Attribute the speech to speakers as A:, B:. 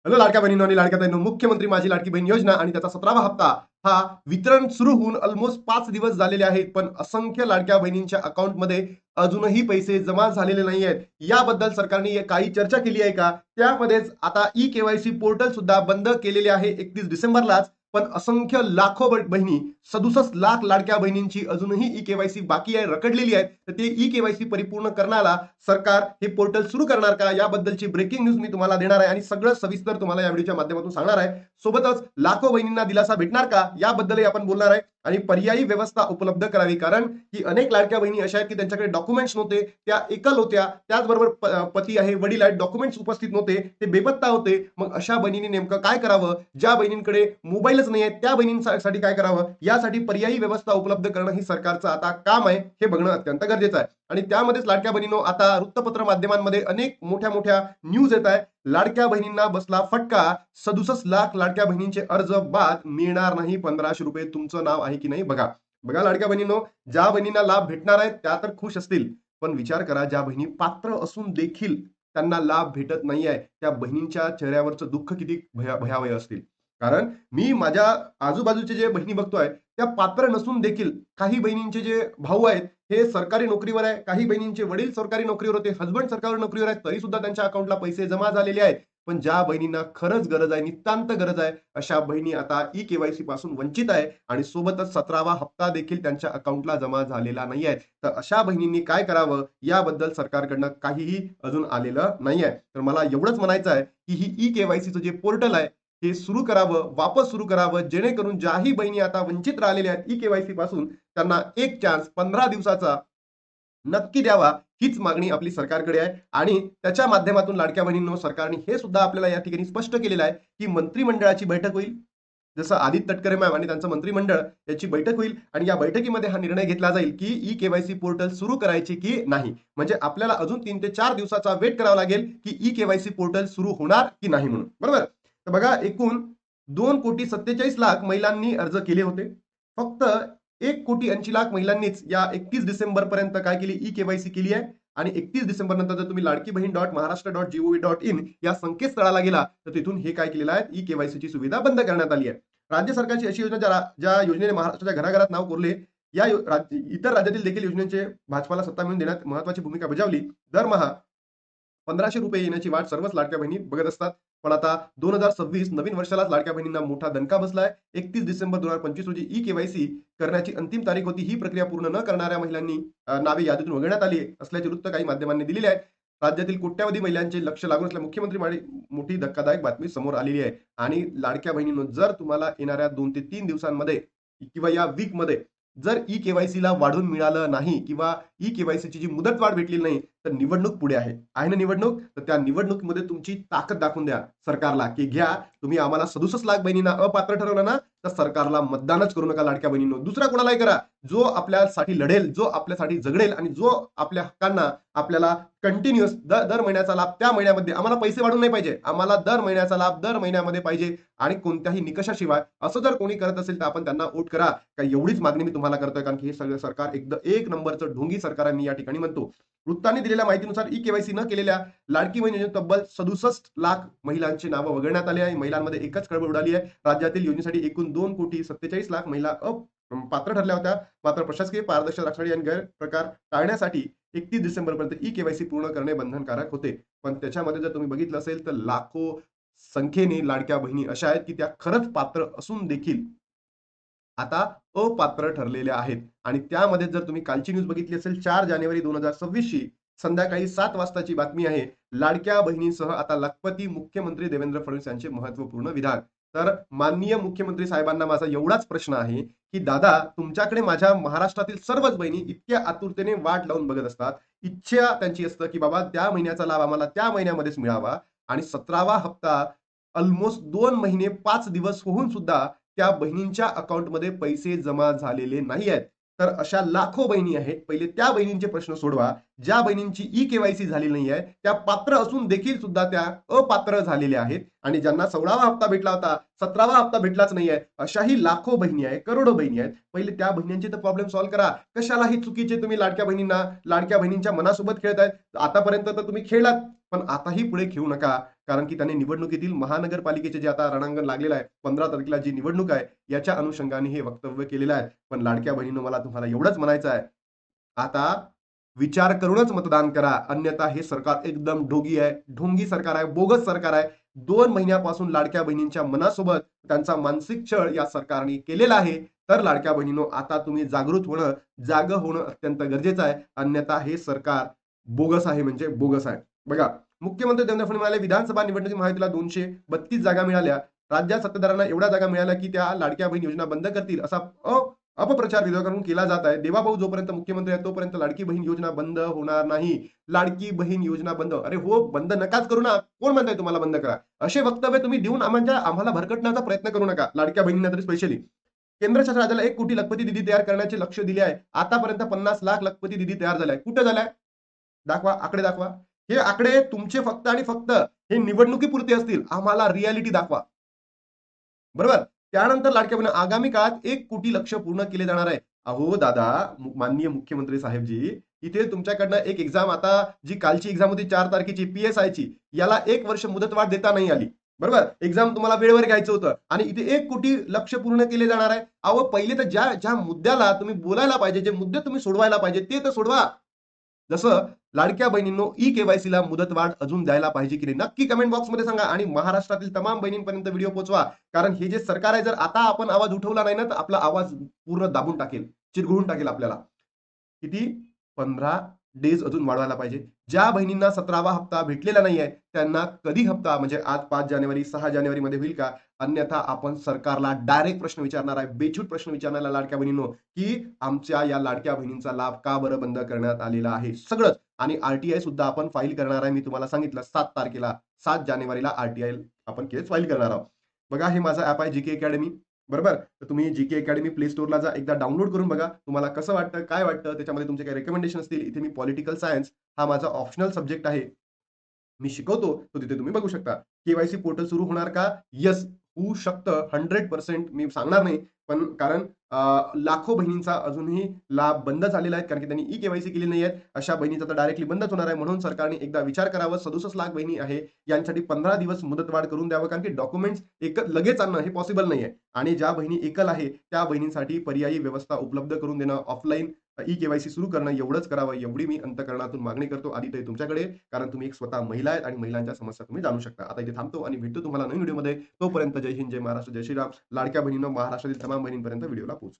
A: Hello लाडक्या बहिणींनो आणि लाडक्या ताईंनो, मुख्यमंत्री माझी लाडकी बहीण योजना आणि त्याचा 17वा हप्ता हा वितरण सुरू होऊन ऑलमोस्ट 5 दिवस झालेले आहेत, पण असंख्य लाडक्या बहिणींच्या अकाउंटमध्ये अजूनही पैसे जमा झालेले नाही आहेत. याबद्दल सरकारने काही चर्चा केली आहे का? त्यामध्येच आता ई-केवायसी पोर्टल सुद्धा बंद केलेले आहे 31 डिसेंबरलाच. पण असंख्य लाखो बहिणी 67 लाख लाडक्या बहिणींची अजूनही ई-केवायसी बाकी आहे, रखडलेली आहे. तर ते ई-केवायसी परिपूर्ण करण्याला सरकार हे पोर्टल सुरू करणार का? याबद्दलची ब्रेकिंग न्यूज मी तुम्हाला देणार आहे आणि सगळं सविस्तर तुम्हाला या व्हिडिओच्या माध्यमातून सांगणार आहे. सोबतच लाखो बहिणींना दिलासा भेटणार का? याबद्दलही आपण बोलणार आहे आणि पर्यायी व्यवस्था उपलब्ध करावी. कारण की अनेक लाडक्या बहिणी अशा आहेत की त्यांच्याकडे डॉक्युमेंट्स नव्हते, त्या एकल होत्या, त्याचबरोबर पती आहे, वडील आहेत, डॉक्युमेंट्स उपस्थित नव्हते, ते बेपत्ता होते. मग अशा बहिणींनी नेमकं काय करावं? ज्या बहिणींकडे मोबाईलच नाही आहे त्या बहिणींसाठी काय करावं? यासाठी पर्यायी व्यवस्था उपलब्ध करणं ही सरकारचं आता काम आहे, हे बघणं अत्यंत गरजेचं आहे. आणि त्यामध्येच लाडक्या बहिणींनो, आता वृत्तपत्र माध्यमांमध्ये अनेक मोठ्या मोठ्या न्यूज येत आहे. लाडक्या बहिणींना बसला फटका, 67 लाख लाडक्या बहिणींचे अर्ज बाद, मिळणार नाही 1500 रुपये. तुमचं नाव आहे की नाही बघा. बघा लाडक्या बहिणींनो, ज्या बहिणींना लाभ भेटणार आहेत त्या तर खुश असतील, पण विचार करा ज्या बहिणी पात्र असून देखील त्यांना लाभ भेटत नाहीये, त्या बहिणींच्या चेहऱ्यावरचं दुःख किती भयावह असतील. कारण मी माझ्या आजूबाजूचे जे बहिणी बघतोय, त्या पात्र नसून देखील काही बहिणींचे जे भाऊ आहेत हे सरकारी नोकरीवर आहे, काही बहिणींचे वडील सरकारी नोकरीवर होते, हसबंड सरकारी नोकरीवर आहेत, तरी सुद्धा त्यांच्या अकाउंटला पैसे जमा झालेले आहेत. पण ज्या बहिणींना खरंच गरज आहे, नितांत गरज आहे, अशा बहिणी आता ई-केवायसी पासून वंचित आहे आणि सोबतच 17वा हप्ता देखील त्यांच्या अकाउंटला जमा झालेला नाहीये. तर अशा बहिणींनी काय करावं याबद्दल सरकारकडनं काहीही अजून आलेलं नाहीये. तर मला एवढंच म्हणायचं आहे की ही ई-केवायसीचं जे पोर्टल आहे हे सुरू करावं, वापस सुरू करावं, जेणेकरून ज्याही बहिणी आता वंचित राहिलेल्या आहेत ई-केवायसी पासून, त्यांना एक चान्स 15 दिवसाचा नक्की द्यावा. हीच मागणी आपली सरकारकडे आहे आणि त्याच्या माध्यमातून लाडक्या बहिणींनो, सरकारने हे सुद्धा आपल्याला या ठिकाणी स्पष्ट केलेलं आहे की मंत्रिमंडळाची बैठक होईल. जसं आदित्य तटकरे मॅम आणि त्यांचं मंत्रिमंडळ याची बैठक होईल आणि या बैठकीमध्ये हा निर्णय घेतला जाईल की ई-केवायसी पोर्टल सुरू करायचे की नाही. म्हणजे आपल्याला अजून 3 ते 4 दिवसाचा वेट करावा लागेल की ई-केवायसी पोर्टल सुरू होणार की नाही म्हणून. बरोबर? तर बघा, एकूण 2,47,00,000 महिलांनी अर्ज केले होते. फक्त 1,80,00,000 महिलांनीच या 31 डिसेंबर पर्यंत काय केली? ई-केवायसी केली आहे. आणि 31 डिसेंबर नंतर जर तुम्ही लाडकी बहीण .महाराष्ट्र.gov.in या संकेतस्थळाला गेला तर तिथून हे काय केलेलं आहे? ई-केवायसीची सुविधा बंद करण्यात आली आहे. राज्य सरकारची अशी योजना ज्या योजनेने महाराष्ट्राच्या घराघरात नाव कोरले, इतर राज्यातील देखील योजनेचे भाजपाला सत्ता मिळवून देण्यात महत्वाची भूमिका बजावली. दरमहा 1500 रुपये येण्याची वाट सर्वच लाडक्या बहिणी बघत असतात. पण आता 2026 नवीन वर्षालाच लाडक्या बहिणींना मोठा दणका बसलाय. 31 डिसेंबर 2025 रोजी ई-केवायसी करण्याची अंतिम तारीख होती. ही प्रक्रिया पूर्ण न करणाऱ्या महिलांनी नावे यादीतून वगळण्यात आली असल्याचे वृत्त काही माध्यमांनी दिलेले आहे. राज्यातील कोट्यावधी महिलांचे लक्ष लागून असल्या मुख्यमंत्री मोठी धक्कादायक बातमी समोर आलेली आहे. आणि लाडक्या बहिणींनो, जर तुम्हाला येणाऱ्या 2 ते 3 दिवसांमध्ये किंवा या वीकमध्ये जर ई-केवायसीला वाढून मिळालं नाही किंवा ई-केवायसीची जी मुदतवाढ भेटलेली नाही, तर निवडणूक पुढे आहे. आहे ना निवडणूक? तर त्या निवडणुकीमध्ये तुमची ताकद दाखवून द्या सरकारला, की घ्या तुम्ही आम्हाला 67 लाख बहिणींना अपात्र ठरवलं ना, तर सरकारला मतदानच करू नका लाडक्या बहिणींनो. दुसरा कोणालाही करा, जो आपल्यासाठी लढेल, जो आपल्यासाठी झगडेल आणि जो आपल्या हक्कांना आपल्याला कंटिन्यूअस दर महिन्याचा लाभ त्या महिन्यामध्ये, आम्हाला पैसे वाढून नाही पाहिजे, आम्हाला दर महिन्याचा लाभ दर महिन्यामध्ये पाहिजे आणि कोणत्याही निकषाशिवाय असं जर कोणी करत असेल तर आपण त्यांना वोट करा. का एवढीच मागणी मी तुम्हाला करतोय, कारण की हे सगळं सरकार एक नंबरचं ढोंगी सरकार आहे, मी या ठिकाणी म्हणतो. वृत्तांनी दिलेल्या माहितीनुसार ई-केवायसी न केलेल्या लाडकी बहीण योजनेत तब्बल 67 लाख महिलांची नावं वगळण्यात आली आहे. महिलांमध्ये एकच खळबळ उडाली आहे. राज्यातील योजनेसाठी एकूण 2,47,00,000 महिला पात्र ठरल्या होत्या. मात्र प्रशासकीय पारदर्शक राखणी आणि गैरप्रकार टाळण्यासाठी 31 डिसेंबरपर्यंत ई-केवायसी पूर्ण करणे बंधनकारक होते. पण त्याच्यामध्ये जर तुम्ही बघितलं असेल तर लाखो संख्येने लाडक्या बहिणी अशा आहेत की त्या खरंच पात्र असून देखील आता अपात्र ठरलेल्या आहेत. आणि त्यामध्ये जर तुम्ही कालची न्यूज बघितली असेल 4 जानेवारी 2026 ची संध्याकाळी 7 वाजताची बातमी आहे. लाडक्या बहिणींसह आता लखपती मुख्यमंत्री देवेंद्र फडणवीस यांचे महत्वपूर्ण विधान. तर माननीय मुख्यमंत्री साहेबांना माझा एवढाच प्रश्न आहे की दादा, तुमच्याकडे माझ्या महाराष्ट्रातील सर्वच बहिणी इतक्या आतुरतेने वाट लावून बघत असतात. इच्छा त्यांची असतं की बाबा त्या महिन्याचा लाभ आम्हाला त्या महिन्यामध्येच मिळावा आणि 17वा हप्ता ऑलमोस्ट 2 महिने 5 दिवस होऊन सुद्धा त्या बहिणींच्या अकाउंटमध्ये पैसे जमा झालेले नाही आहेत. तर अशा लाखो बहिणी आहेत. पहिले त्या बहिणींचे प्रश्न सोडवा. ज्या बहिणींची ई-केवायसी झालेली नाही आहे, त्या पात्र असून देखील सुद्धा त्या अपात्र झालेल्या आहेत आणि ज्यांना 16वा हप्ता भेटला होता, 17वा हप्ता भेटलाच नाहीये, अशाही लाखो बहिणी आहेत, करोडो बहिणी आहेत. पहिले त्या बहिणींचे तर प्रॉब्लेम सॉल्व्ह करा. कशाला हे चुकीचे तुम्ही लाडक्या बहिणींच्या मनासोबत खेळतायत? आतापर्यंत तर तुम्ही खेळलात, पण आताही पुढे खेळू नका, कारण की त्यांनी निवडणुकीतील महानगरपालिकेचे जे आता रणांगण लागलेलं आहे, 15 तारखेला जी निवडणूक आहे, याच्या अनुषंगाने हे वक्तव्य केलेलं आहे. पण लाडक्या बहिणींनो, मला तुम्हाला एवढंच म्हणायचं आहे, आता विचार करूनच मतदान करा. अन्यथा हे सरकार एकदम ढोंगी सरकार आहे, बोगस सरकार आहे. 2 महिन्यापासून लाडक्या बहिणींच्या मनासोबत त्यांचा मानसिक छळ या सरकारने केलेला आहे. तर लाडक्या बहिणींनो, आता तुम्ही जागृत होणं, जागं होणं अत्यंत गरजेचं आहे. अन्यथा हे सरकार बोगस आहे म्हणजे बोगस आहे. बघा, मुख्यमंत्री देवेंद्र फडणवीस म्हणाले, विधानसभा निवडणुकीत महायुतीला 232 जागा मिळाल्या. राज्यात सत्ताधाऱ्यांना एवढ्या जागा मिळाल्या की त्या लाडक्या बहीण योजना बंद करतील असा अपप्रचार विरोधकांकडून केला जात आहे. देवाभाऊ जोपर्यंत मुख्यमंत्री आहे तोपर्यंत लाडकी बहीण योजना बंद होणार नाही. लाडकी बहीण योजना बंद, अरे हो, बंद नकाच करू ना. कोण म्हणताय तुम्हाला बंद करा? असे वक्तव्य तुम्ही देऊन आम्हाला भरकटण्याचा प्रयत्न करू नका, लाडक्या बहिणींना तरी स्पेशली. केंद्र शासन राज्याला 1 कोटी लखपती निधी तयार करण्याचे लक्ष दिले आहे. आतापर्यंत 50 लाख लखपती निधी तयार झालाय. कुठे झालाय? दाखवा, आकडे दाखवा. हे आकडे तुमचे फक्त आणि फक्त हे निवडणुकीपुरते असतील. आम्हाला रियालिटी दाखवा. बरोबर? त्यानंतर लाडक्या बहिणी आगामी काळात 1 कोटी लक्ष्य पूर्ण केले जाणार आहे. अहो दादा, माननीय मुख्यमंत्री साहेबजी, इथे तुमच्याकडनं एक एक्झाम, आता जी कालची एक्झाम होती 4 तारखेची पी-एस-आयची, याला 1 वर्ष मुदतवाढ देता नाही आली. बरोबर? एक्झाम तुम्हाला वेळेवर घ्यायचं होतं आणि इथे 1 कोटी लक्ष्य पूर्ण केले जाणार आहे. अहो, पहिले तर ज्या ज्या मुद्द्याला तुम्ही बोलायला पाहिजे, जे मुद्दे तुम्ही सोडवायला पाहिजे ते तर सोडवा. जसं लाडक्या बहिणींनो, ई-केवायसीला मुदतवाढ अजून द्यायला पाहिजे की नाही? नक्की कमेंट बॉक्समध्ये सांगा आणि महाराष्ट्रातील तमाम बहिणींपर्यंत व्हिडिओ पोहोचवा. कारण हे जे सरकार आहे, जर आता आपण आवाज उठवला नाही ना, तर आपला आवाज पूर्ण दाबून टाकेल, चिरघळून टाकेल आपल्याला. किती? 15 डेज अजून वाढवायला पाहिजे. ज्या बहिणींना 17वा हप्ता भेटलेला नाहीये, त्यांना कधी हप्ता, म्हणजे आज 5 जानेवारी, 6 जानेवारीमध्ये होईल का? अन्यथा आपण सरकारला डायरेक्ट प्रश्न विचारणार आहे, बेछूट प्रश्न विचारणार आहे लाडक्या बहिणींनो, की आमच्या या लाडक्या बहिणींचा लाभ का बरं बंद करण्यात आलेला आहे? सगळंच. आणि आर सुद्धा आपण फाईल करणार आहे. मी तुम्हाला सांगितलं 7 तारखेला, 7 जानेवारीला आपण केस फाईल करणार आहोत. बघा, हे माझं ॲप आहे जीके अकॅडमी. बरोबर? तर तुम्ही जीके अकॅडमी प्ले स्टोअरला जा, एकदा डाउनलोड करून बघा. तुम्हाला कसं वाटतं, काय वाटतं? त्याच्यामध्ये तुमचे काही रिकमेंडेशन असतील. इथे मी पॉलिटिकल सायन्स हा माझा ऑप्शनल सब्जेक्ट आहे. मी शिकवतो, तो तिथे तुम्ही बघू शकता. के पोर्टल सुरू होणार का? येस, होऊ शकतं. 100% मी सांगणार नाही. पण कारण लाखो बहिणींचा अजूनही लाभ बंद झालेला आहे, कारण की त्यांनी ई-के-वाय-सी केली नाही आहे. अशा बहिणीचा तर डायरेक्टली बंदच होणार आहे. म्हणून सरकारने एकदा विचार करावा. 67 लाख बहिणी आहे, यांसाठी 15 दिवस मुदतवाढ करून द्यावं, कारण की डॉक्युमेंट्स लगेच आणणं हे पॉसिबल नाहीये. आणि ज्या बहिणी एकल आहे, त्या बहिणींसाठी पर्यायी व्यवस्था उपलब्ध करून देणं, ऑफलाईन ई-के-वाय-सी सुरू करणं, एवढंच करावं, एवढी मी अंतःकरणातून मागणी करतो. आदिताई तुमच्याकडे, कारण तुम्ही एक स्वतः महिला आहेत आणि महिलांच्या समस्या तुम्ही जाणू शकता. आता इथे थांबतो आणि भेटतो तुम्हाला नवीन व्हिडिओमध्ये. तोपर्यंत जय हिंद, जय महाराष्ट्र, जय श्रीराम. लाडक्या बहिणींनो, महाराष्ट्रातील तमाम बहिणींपर्यंत व्हिडिओला पोहोच.